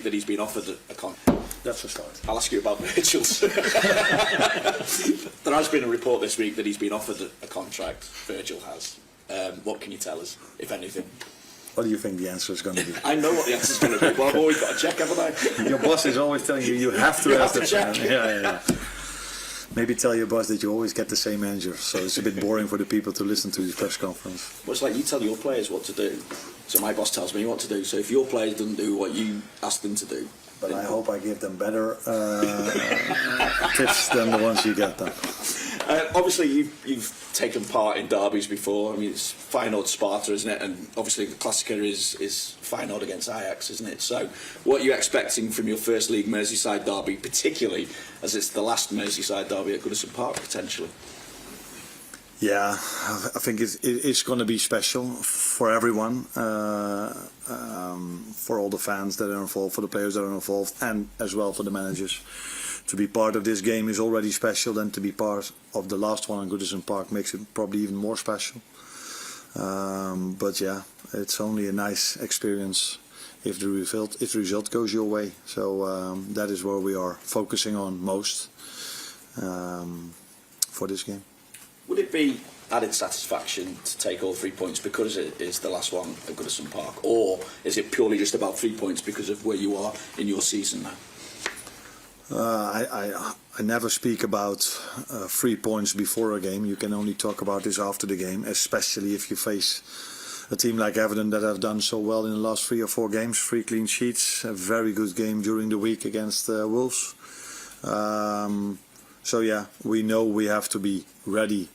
that he's been offered a contract. That's a start. I'll ask you about Virgil's. There has been a report this week that he's been offered a contract. Virgil has. What can you tell us, if anything? What do you think the answer is going to be? I know what the answer is going to be, but I've always got to check, haven't I? Your boss is always telling you have to ask the check. Yeah. Maybe tell your boss that you always get the same answer, so it's a bit boring for the people to listen to this press conference. Well, it's like you tell your players what to do, so my boss tells me what to do. So if your players don't do what you ask them to do, but I hope I give them better tips than the ones you get then. Obviously, you've taken part in derbies before. I mean, it's Feyenoord Sparta, isn't it? And obviously, the Klassiker is Feyenoord against Ajax, isn't it? So, what are you expecting from your first league Merseyside derby, particularly as it's the last Merseyside derby at Goodison Park potentially? Yeah, I think it's going to be special for everyone, for all the fans that are involved, for the players that are involved, and as well for the managers. To be part of this game is already special, then to be part of the last one on Goodison Park makes it probably even more special. But yeah, it's only a nice experience if the result goes your way. So that is where we are focusing on most for this game. Would it be added satisfaction to take all 3 points because it is the last one at Goodison Park, or is it purely just about 3 points because of where you are in your season now? I never speak about 3 points before a game. You can only talk about this after the game, especially if you face a team like Everton that have done so well in the last 3 or 4 games. 3 clean sheets, a very good game during the week against Wolves. So yeah, we know we have to be ready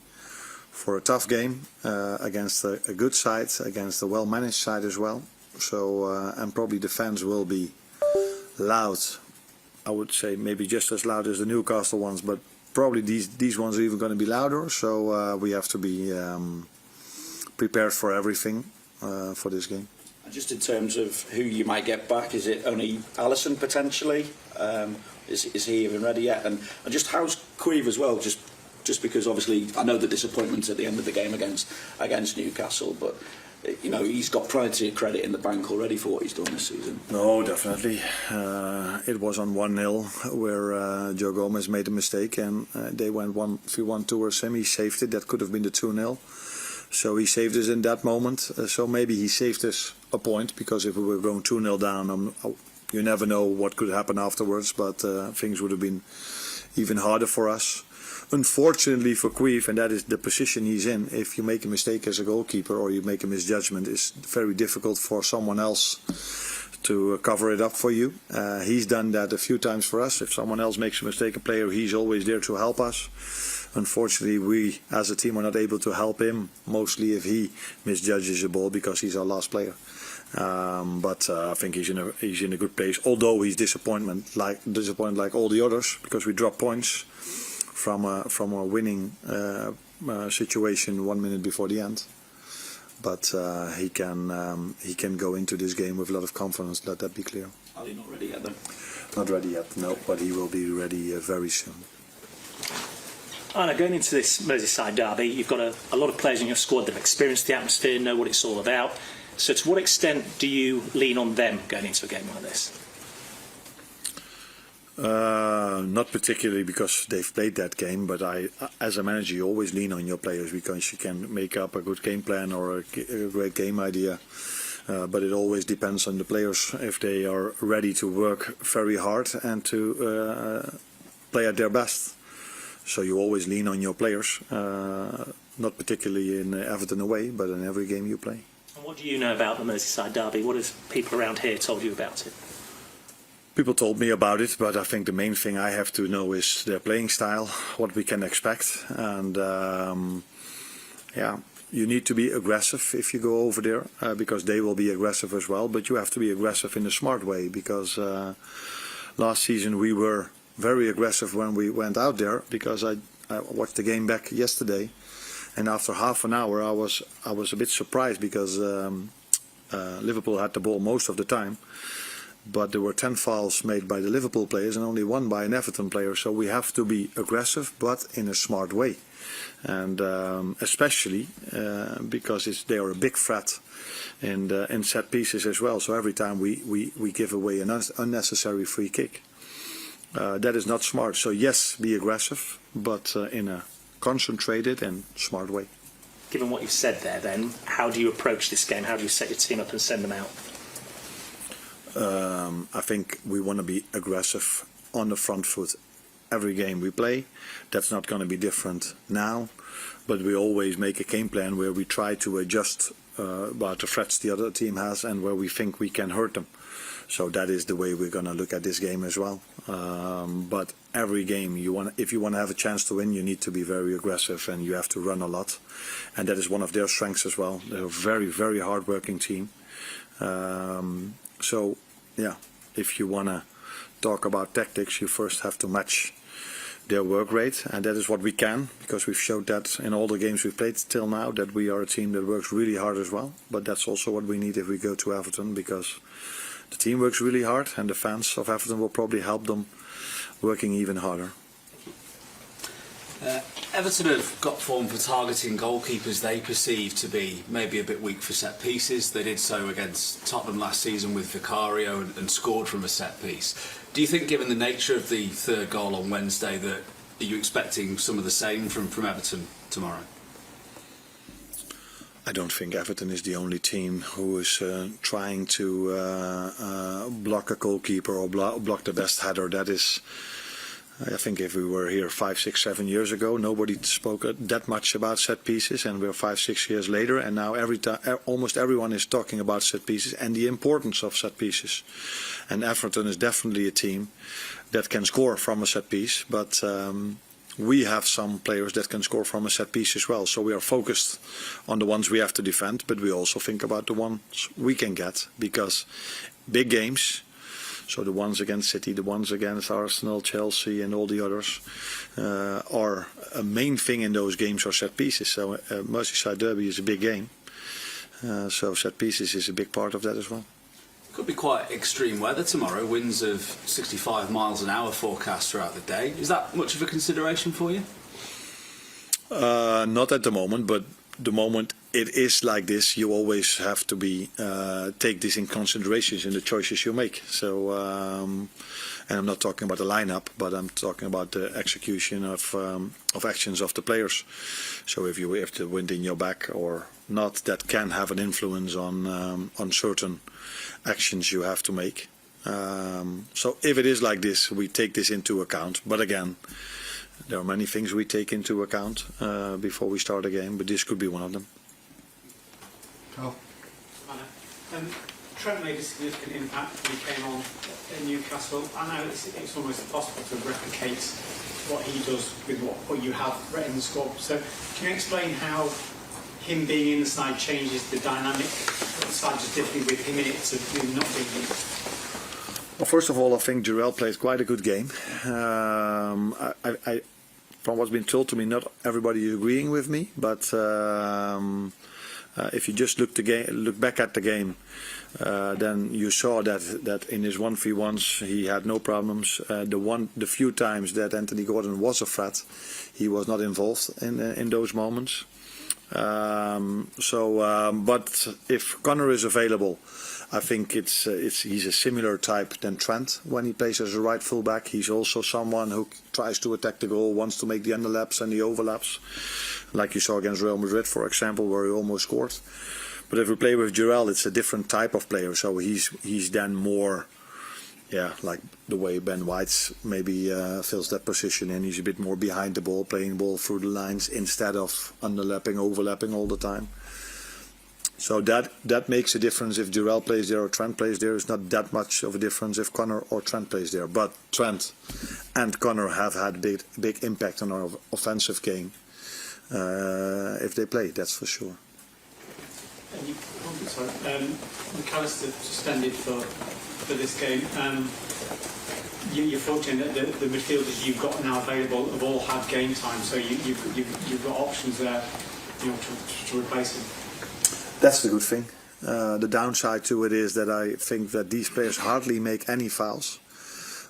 for a tough game against a good side, against a well-managed side as well. So and probably the fans will be loud. I would say maybe just as loud as the Newcastle ones, but probably these ones are even going to be louder. So we have to be prepared for everything for this game. And just in terms of who you might get back, is it only Alisson potentially? Is he even ready yet? And just how's Queeve as well? Just because obviously I know the disappointment at the end of the game against Newcastle, but you know he's got plenty of credit in the bank already for what he's done this season. No, definitely. It was on 1-0 where Joe Gomez made a mistake and they went 1-2 towards him. He saved it. That could have been the 2-0. So he saved us in that moment. So maybe he saved us a point, because if we were going 2-0 down, you never know what could happen afterwards. But things would have been even harder for us. Unfortunately for Queeve, and that is the position he's in, if you make a mistake as a goalkeeper or you make a misjudgment, it's very difficult for someone else to cover it up for you. He's done that a few times for us. If someone else makes a mistake, a player, he's always there to help us. Unfortunately, we as a team are not able to help him, mostly if he misjudges a ball, because he's our last player. But I think he's in a good place, although he's disappointed like all the others, because we dropped points from a winning situation 1 minute before the end. But he can go into this game with a lot of confidence. Let that be clear. Are you not ready yet, though? Not ready yet, no. But he will be ready very soon. Arne, going into this Merseyside derby, you've got a lot of players in your squad that have experienced the atmosphere, know what it's all about. So to what extent do you lean on them going into a game like this? Not particularly, because they've played that game, but as a manager, you always lean on your players, because you can make up a good game plan or a great game idea. But it always depends on the players, if they are ready to work very hard and to play at their best. So you always lean on your players, not particularly in Everton away, but in every game you play. And what do you know about the Merseyside derby? What have people around here told you about it? People told me about it, but I think the main thing I have to know is their playing style, what we can expect. And yeah, you need to be aggressive if you go over there, because they will be aggressive as well. But you have to be aggressive in a smart way, because last season we were very aggressive when we went out there, because I watched the game back yesterday, and after half an hour I was a bit surprised, because Liverpool had the ball most of the time. but there were 10 fouls made by the Liverpool players and only 1 by an Everton player. So we have to be aggressive, but in a smart way. And especially because they are a big threat in set pieces as well. So every time we give away an unnecessary free kick, that is not smart. So yes, be aggressive, but in a concentrated and smart way. Given what you've said there, then, how do you approach this game? How do you set your team up and send them out? I think we want to be aggressive on the front foot every game we play. That's not going to be different now, but we always make a game plan where we try to adjust about the threats the other team has and where we think we can hurt them. So that is the way we're going to look at this game as well. But every game, if you want to have a chance to win, you need to be very aggressive and you have to run a lot. And that is one of their strengths as well. They're a very, very hard-working team. So, yeah, if you want to talk about tactics, you first have to match their work rate, and that is what we can, because we've showed that in all the games we've played till now, that we are a team that works really hard as well. But that's also what we need if we go to Everton, because the team works really hard, and the fans of Everton will probably help them working even harder. Everton have got form for targeting goalkeepers they perceive to be maybe a bit weak for set pieces. They did so against Tottenham last season with Vicario and scored from a set piece. Do you think, given the nature of the third goal on Wednesday, that are you expecting some of the same from Everton tomorrow? I don't think Everton is the only team who is trying to block a goalkeeper or block the best header. That is, I think if we were here 5, 6, 7 years ago, nobody spoke that much about set pieces, and we're 5, 6 years later, and now almost everyone is talking about set pieces and the importance of set pieces. And Everton is definitely a team that can score from a set piece, but we have some players that can score from a set piece as well. So we are focused on the ones we have to defend, but we also think about the ones we can get, because big games, so the ones against City, the ones against Arsenal, Chelsea and all the others, are a main thing in those games are set pieces. So Merseyside Derby is a big game, so set pieces is a big part of that as well. Could be quite extreme weather tomorrow, winds of 65 miles an hour forecast throughout the day. Is that much of a consideration for you? Not at the moment, but the moment it is like this, you always have to take this in considerations in the choices you make. So, and I'm not talking about the lineup, but I'm talking about the execution of actions of the players. So if you have the wind in your back or not, that can have an influence on certain actions you have to make. So if it is like this, we take this into account. But again, there are many things we take into account before we start a game, but this could be one of them. Oh. Trent made a significant impact when he came on in Newcastle. I know it's almost impossible to replicate what he does with what you have in the squad. So can you explain how him being in the side changes the dynamic of the side just differently with him in it to not being in it? Well, first of all, I think Jarell played quite a good game. From what's been told to me, not everybody is agreeing with me, but if you just look back at the game, then you saw that in his 1v1s he had no problems. The few times that Anthony Gordon was a threat, he was not involved in those moments. But if Connor is available, I think he's a similar type than Trent when he plays as a right fullback. He's also someone who tries to attack the goal, wants to make the underlaps and the overlaps, like you saw against Real Madrid, for example, where he almost scored. But if we play with Jarell, it's a different type of player. So he's then more, like the way Ben White maybe fills that position in. He's a bit more behind the ball, playing ball through the lines instead of underlapping, overlapping all the time. So that makes a difference if Jarell plays there or Trent plays there. It's not that much of a difference if Connor or Trent plays there. But Trent and Connor have had big impact on our offensive game if they play, that's for sure. McAllister suspended for this game. You're fortunate that the midfielders you've got now available have all had game time, so you've got options there, to replace him. That's the good thing. The downside to it is that I think that these players hardly make any fouls.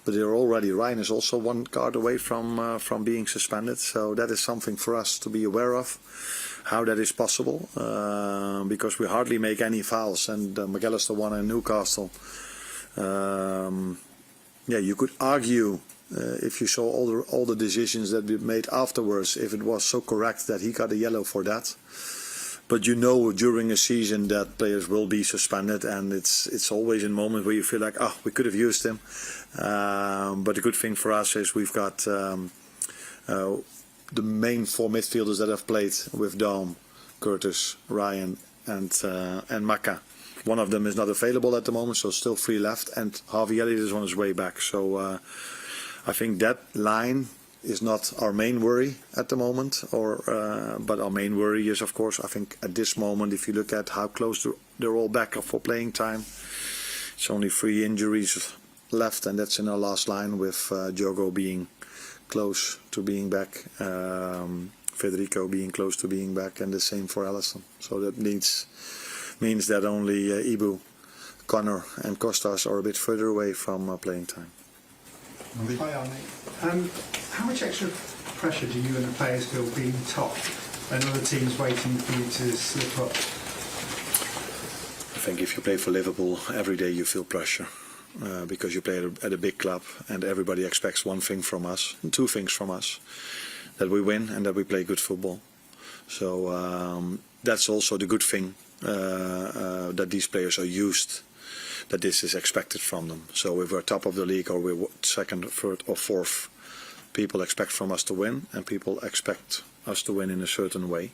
But they're already, Ryan is also one card away from being suspended. So that is something for us to be aware of, how that is possible. Because we hardly make any fouls. And McAllister won in Newcastle. Yeah, you could argue if you saw all the decisions that we made afterwards, if it was so correct that he got a yellow for that. But you know during a season that players will be suspended, and it's always in moments where you feel like, oh, we could have used him. But the good thing for us is we've got the main four midfielders that have played with Daum, Curtis, Ryan and Maka. One of them is not available at the moment, so still 3 left, and Harvey Elliott is on his way back. So I think that line is not our main worry at the moment, but our main worry is, of course, I think at this moment, if you look at how close they're all back for playing time, it's only 3 injuries left, and that's in our last line with Diogo being close to being back, Federico being close to being back, and the same for Alisson. So that means that only Ibu, Connor and Kostas are a bit further away from playing time. Hi Arne. How much extra pressure do you and the players feel being top and other teams waiting for you to slip up? I think if you play for Liverpool, every day you feel pressure because you play at a big club and everybody expects one thing from us, and 2 things from us, that we win and that we play good football. So that's also the good thing, that these players are used, that this is expected from them. So if we're top of the league or we're 2nd, 3rd or 4th, people expect from us to win, and people expect us to win in a certain way.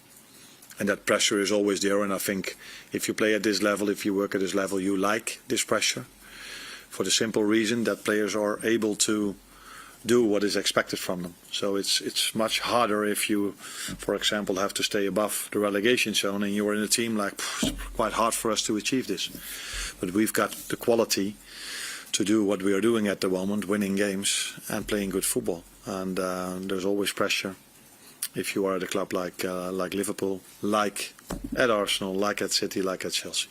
And that pressure is always there, and I think if you play at this level, if you work at this level, you like this pressure, for the simple reason that players are able to do what is expected from them. So it's much harder if you, for example, have to stay above the relegation zone and you're in a team like, it's quite hard for us to achieve this. But we've got the quality to do what we are doing at the moment, winning games and playing good football. And there's always pressure if you are at a club like Liverpool, like at Arsenal, like at City, like at Chelsea.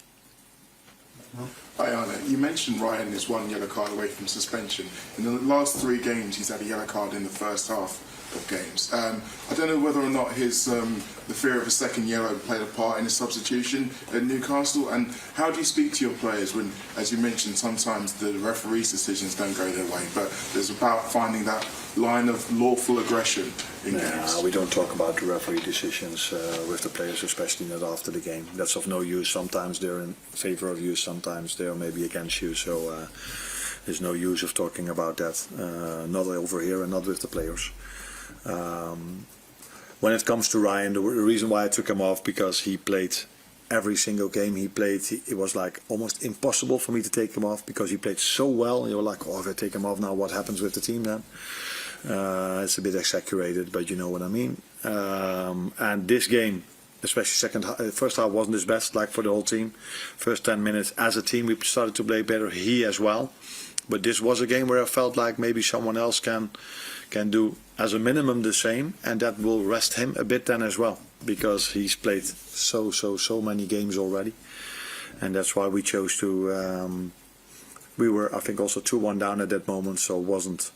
Hi Arne, you mentioned Ryan is 1 yellow card away from suspension. In the last 3 games he's had a yellow card in the first half of games. I don't know whether or not the fear of a second yellow played a part in his substitution at Newcastle, and how do you speak to your players when, as you mentioned, sometimes the referee's decisions don't go their way, but there's about finding that line of lawful aggression in games? We don't talk about the referee decisions with the players, especially not after the game. That's of no use. Sometimes they're in favour of you, sometimes they're maybe against you, so there's no use of talking about that, not over here and not with the players. When it comes to Ryan, the reason why I took him off, because he played every single game he played. It was like almost impossible for me to take him off because he played so well. And you were like, oh, if I take him off now, what happens with the team then? It's a bit exaggerated, but you know what I mean. And this game, especially first half wasn't his best, like for the whole team. First 10 minutes as a team we started to play better, he as well. But this was a game where I felt like maybe someone else can do as a minimum the same, and that will rest him a bit then as well, because he's played so many games already, and that's why we chose to. We were, I think, also 2-1 down at that moment, so it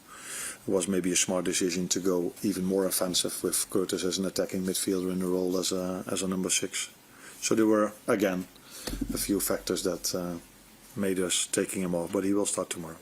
was maybe a smart decision to go even more offensive with Curtis as an attacking midfielder in the role as a number 6. So there were again a few factors that made us taking him off, but he will start tomorrow.